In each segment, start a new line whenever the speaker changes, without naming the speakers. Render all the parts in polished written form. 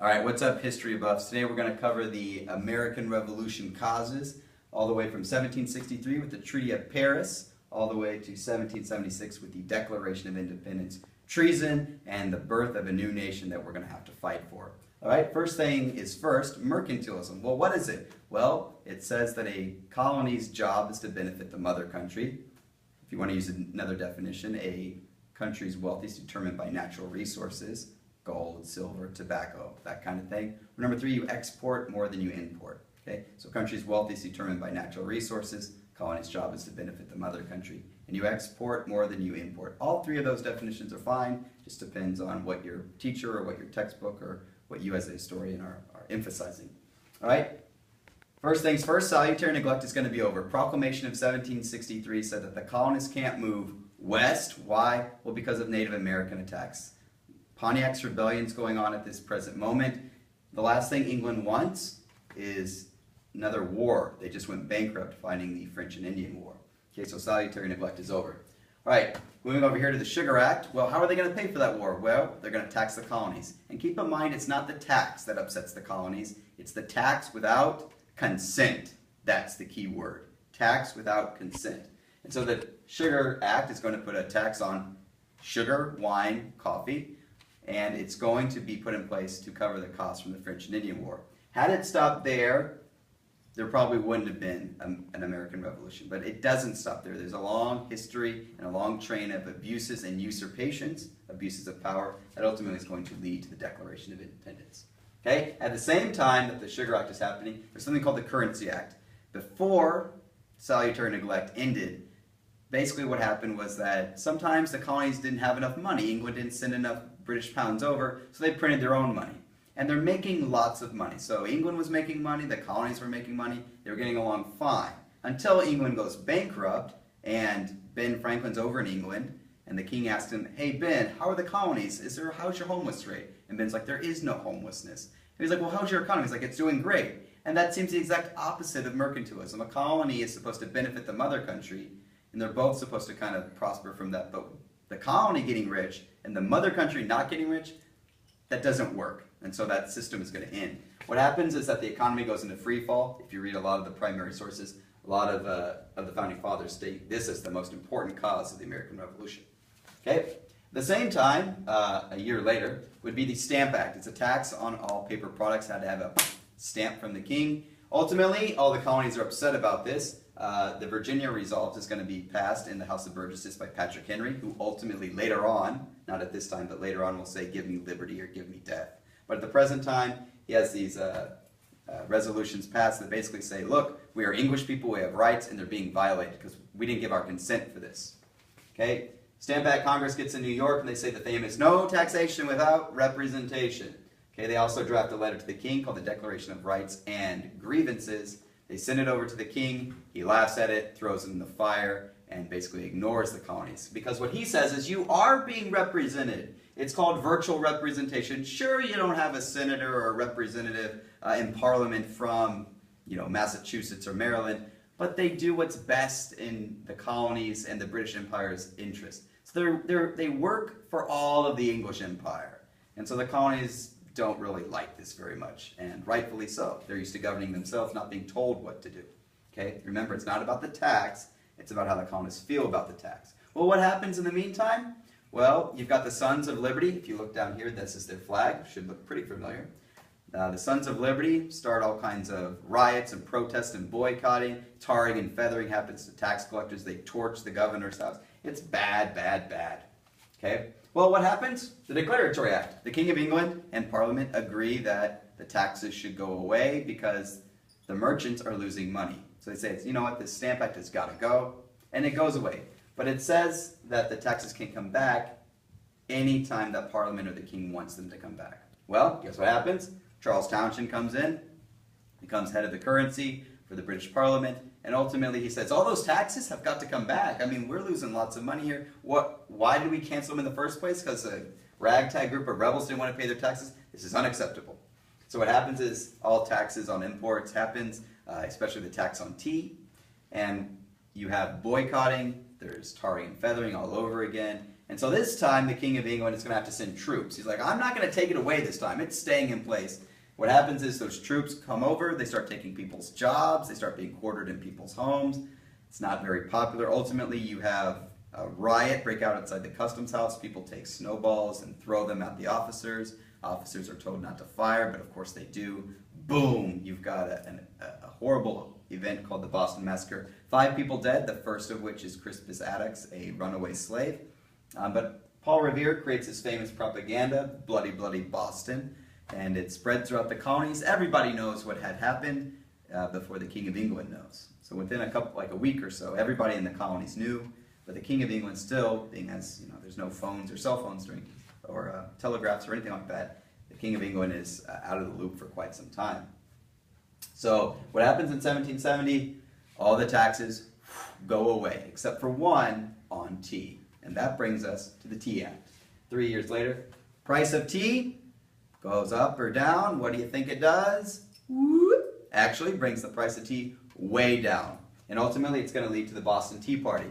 All right, what's up, history buffs? Today we're going to cover the American Revolution causes, all the way from 1763 with the Treaty of Paris, all the way to 1776 with the Declaration of Independence, treason, and the birth of a new nation that we're going to have to fight for. All right, first thing is first, mercantilism. Well, what is it? Well, it says that a colony's job is to benefit the mother country. If you want to use another definition, a country's wealth is determined by natural resources. Gold, silver, tobacco, that kind of thing. Number three, you export more than you import. Okay, so country's wealth is determined by natural resources. Colony's job is to benefit the mother country, and you export more than you import. All three of those definitions are fine. Just depends on what your teacher or what your textbook or what you as a historian are emphasizing. All right. First things first, salutary neglect is going to be over. Proclamation of 1763 said that the colonists can't move west. Why? Well, because of Native American attacks. Pontiac's rebellion's going on at this present moment. The last thing England wants is another war. They just went bankrupt fighting the French and Indian War. Okay, so salutary neglect is over. All right, moving over here to the Sugar Act. Well, how are they going to pay for that war? Well, they're going to tax the colonies. And keep in mind, it's not the tax that upsets the colonies. It's the tax without consent. That's the key word. Tax without consent. And so the Sugar Act is going to put a tax on sugar, wine, coffee, and it's going to be put in place to cover the costs from the French and Indian War. Had it stopped there, there probably wouldn't have been an American Revolution, but it doesn't stop there. There's a long history and a long train of abuses and usurpations, abuses of power, that ultimately is going to lead to the Declaration of Independence. Okay? At the same time that the Sugar Act is happening, there's something called the Currency Act. Before salutary neglect ended, basically what happened was that sometimes the colonies didn't have enough money. England didn't send enough British pounds over, so they printed their own money. And they're making lots of money. So England was making money, the colonies were making money, they were getting along fine. Until England goes bankrupt, and Ben Franklin's over in England, and the king asked him, "Hey Ben, how are the colonies? How's your homeless rate?" And Ben's like, "There is no homelessness." And he's like, "Well, how's your economy?" He's like, "It's doing great." And that seems the exact opposite of mercantilism. A colony is supposed to benefit the mother country, and they're both supposed to kind of prosper from that. But the colony getting rich and the mother country not getting rich, that doesn't work. And so that system is going to end. What happens is that the economy goes into free fall. If you read a lot of the primary sources, a lot of the founding fathers state this as the most important cause of the American Revolution. Okay? At the same time, a year later, would be the Stamp Act. It's a tax on all paper products, had to have a stamp from the king. Ultimately, all the colonies are upset about this. The Virginia Resolve is going to be passed in the House of Burgesses by Patrick Henry, who ultimately later on, not at this time, but later on will say, "Give me liberty or give me death." But at the present time, he has these resolutions passed that basically say, look, we are English people, we have rights, and they're being violated because we didn't give our consent for this. Okay? Stamp Act Congress gets in New York, and they say the famous no taxation without representation. Okay, they also draft a letter to the king called the Declaration of Rights and Grievances. They send it over to the king, he laughs at it, throws it in the fire, and basically ignores the colonies. Because what he says is, you are being represented. It's called virtual representation. Sure, you don't have a senator or a representative in Parliament from, Massachusetts or Maryland, but they do what's best in the colonies and the British Empire's interest. So they work for all of the English Empire. And so the colonies don't really like this very much, and rightfully so. They're used to governing themselves, not being told what to do. Okay? Remember, it's not about the tax, it's about how the colonists feel about the tax. Well, what happens in the meantime? Well, you've got the Sons of Liberty. If you look down here, this is their flag. Should look pretty familiar. The Sons of Liberty start all kinds of riots and protests and boycotting. Tarring and feathering happens to tax collectors. They torch the governor's house. It's bad, bad, bad. Okay? Well, what happens? The Declaratory Act. The King of England and Parliament agree that the taxes should go away because the merchants are losing money. So they say, you know what, this Stamp Act has got to go, and it goes away. But it says that the taxes can come back any time that Parliament or the King wants them to come back. Well, guess what happens? Charles Townshend comes in, becomes head of the currency for the British Parliament, and ultimately he says, all those taxes have got to come back. I mean, we're losing lots of money here. Why did we cancel them in the first place? Because a ragtag group of rebels didn't want to pay their taxes? This is unacceptable. So what happens is all taxes on imports happens, especially the tax on tea, and you have boycotting, there's tarring and feathering all over again, And so this time, the King of England is going to have to send troops. He's like, I'm not going to take it away this time. It's staying in place. What happens is those troops come over, they start taking people's jobs, they start being quartered in people's homes. It's not very popular. Ultimately, you have a riot break out outside the customs house. People take snowballs and throw them at the officers. Officers are told not to fire, but of course they do. Boom! You've got a horrible event called the Boston Massacre. 5 people dead, the first of which is Crispus Attucks, a runaway slave. But Paul Revere creates his famous propaganda, Bloody, Bloody Boston, and it spread throughout the colonies. Everybody knows what had happened before the King of England knows. So within a week or so, everybody in the colonies knew, but the King of England still, being as, there's no phones or cell phones or telegraphs or anything like that, the King of England is out of the loop for quite some time. So what happens in 1770? All the taxes go away, except for one on tea. And that brings us to the Tea Act. 3 years later, price of tea goes up or down. What do you think it does? Whoop. Actually brings the price of tea way down. And ultimately, it's going to lead to the Boston Tea Party.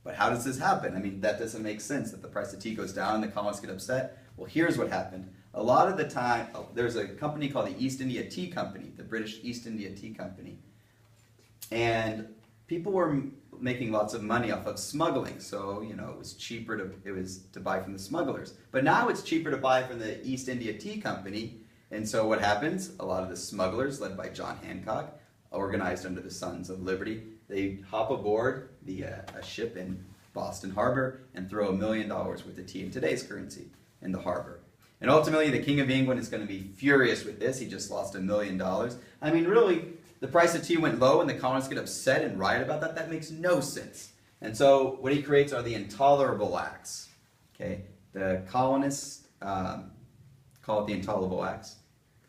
But how does this happen? I mean, that doesn't make sense that the price of tea goes down and the colonists get upset. Well, here's what happened. A lot of the time, there's a company called the East India Tea Company, the British East India Tea Company. And people were making lots of money off of smuggling, so it was cheaper to buy from the smugglers. But now it's cheaper to buy from the East India Tea Company, and so what happens? A lot of the smugglers, led by John Hancock, organized under the Sons of Liberty, they hop aboard a ship in Boston Harbor and throw $1 million worth of tea in today's currency in the harbor. And ultimately, the King of England is going to be furious with this. He just lost $1 million. I mean, really, the price of tea went low and the colonists get upset and riot about that. That makes no sense. And so what he creates are the Intolerable Acts. Okay, the colonists call it the Intolerable Acts.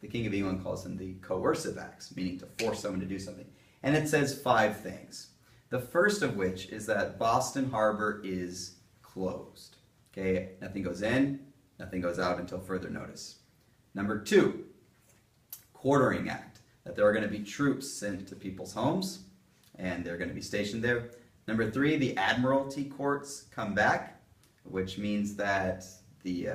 The King of England calls them the Coercive Acts, meaning to force someone to do something. And it says 5 things. The first of which is that Boston Harbor is closed. Okay, nothing goes in, nothing goes out until further notice. Number 2, Quartering Act, that there are going to be troops sent to people's homes, and they're going to be stationed there. Number 3, the Admiralty courts come back, which means that the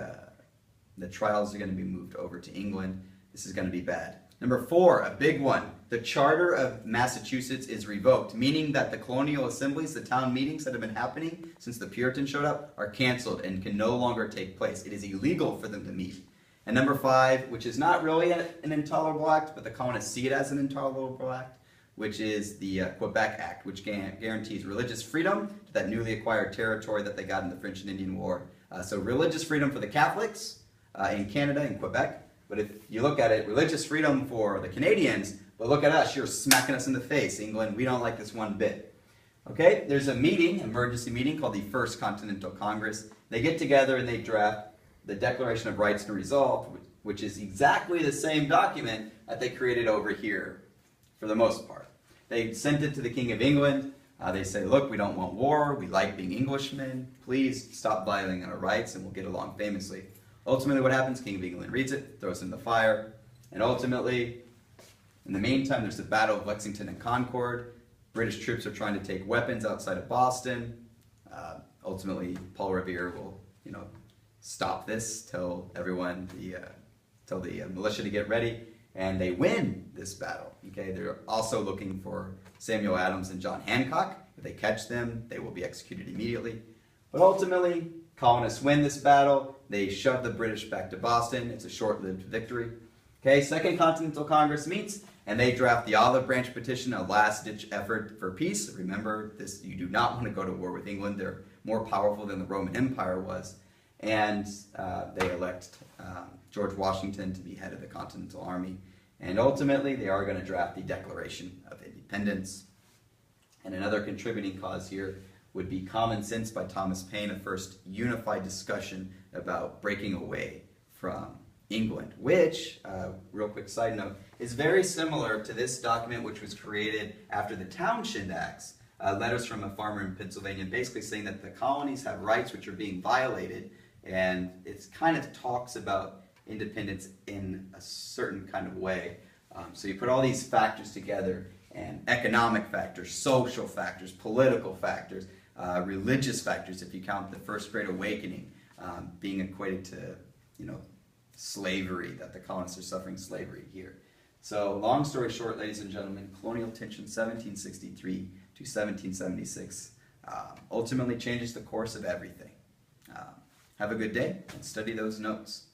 trials are going to be moved over to England. This is going to be bad. Number 4, a big one, the Charter of Massachusetts is revoked, meaning that the colonial assemblies, the town meetings that have been happening since the Puritans showed up, are canceled and can no longer take place. It is illegal for them to meet. And number 5, which is not really an intolerable act, but the colonists see it as an intolerable act, which is the Quebec Act, which guarantees religious freedom to that newly acquired territory that they got in the French and Indian War. So religious freedom for the Catholics in Canada and Quebec. But if you look at it, religious freedom for the Canadians, but look at us, you're smacking us in the face. England, we don't like this one bit. Okay, there's a meeting, emergency meeting, called the First Continental Congress. They get together and they draft the Declaration of Rights and Resolve, which is exactly the same document that they created over here, for the most part. They sent it to the King of England. They say, look, we don't want war. We like being Englishmen. Please stop violating our rights and we'll get along famously. Ultimately, what happens? King of England reads it, throws it in the fire, and ultimately, in the meantime, there's the Battle of Lexington and Concord. British troops are trying to take weapons outside of Boston. Ultimately, Paul Revere will, stop this, tell everyone, tell the militia to get ready, and they win this battle. Okay, they're also looking for Samuel Adams and John Hancock. If they catch them, they will be executed immediately. But ultimately, colonists win this battle. They shove the British back to Boston. It's a short-lived victory. Okay, Second Continental Congress meets, and they draft the Olive Branch Petition, a last-ditch effort for peace. Remember, you do not want to go to war with England. They're more powerful than the Roman Empire was. And they elect George Washington to be head of the Continental Army. And ultimately, they are going to draft the Declaration of Independence. And another contributing cause here would be Common Sense by Thomas Paine, a first unified discussion about breaking away from England, which, real quick side note, is very similar to this document which was created after the Townshend Acts, letters from a farmer in Pennsylvania basically saying that the colonies have rights which are being violated, and it kind of talks about independence in a certain kind of way. So you put all these factors together, and economic factors, social factors, political factors, religious factors, if you count the First Great Awakening being equated to, slavery, that the colonists are suffering slavery here. So, long story short, ladies and gentlemen, colonial tension 1763 to 1776 ultimately changes the course of everything. Have a good day and study those notes.